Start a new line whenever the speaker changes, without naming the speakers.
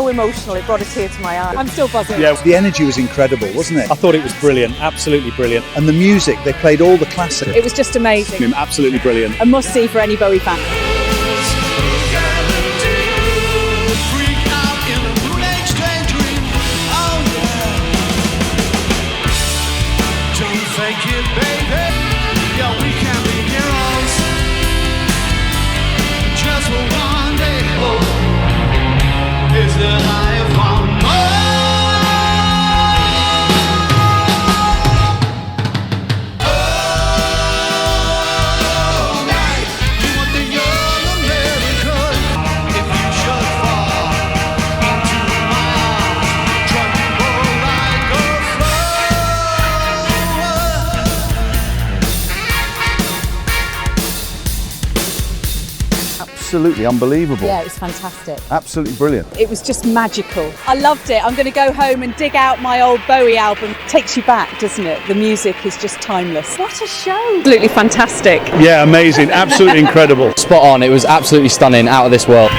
so emotional, it brought a tear to my eye. I'm still buzzing.
Yeah,
The energy was incredible, wasn't it?
I thought it was brilliant, absolutely brilliant.
And the music, they played all the classics.
It was just amazing.
Absolutely brilliant.
A must-see for any Bowie fan.
Absolutely unbelievable.
Yeah, it was fantastic.
Absolutely brilliant.
It was just magical. I loved it. I'm going to go home and dig out my old Bowie album. Takes you back, doesn't it? The music is just timeless. What a show. Absolutely fantastic.
Yeah, amazing, absolutely incredible.
Spot on, it was absolutely stunning, out of this world.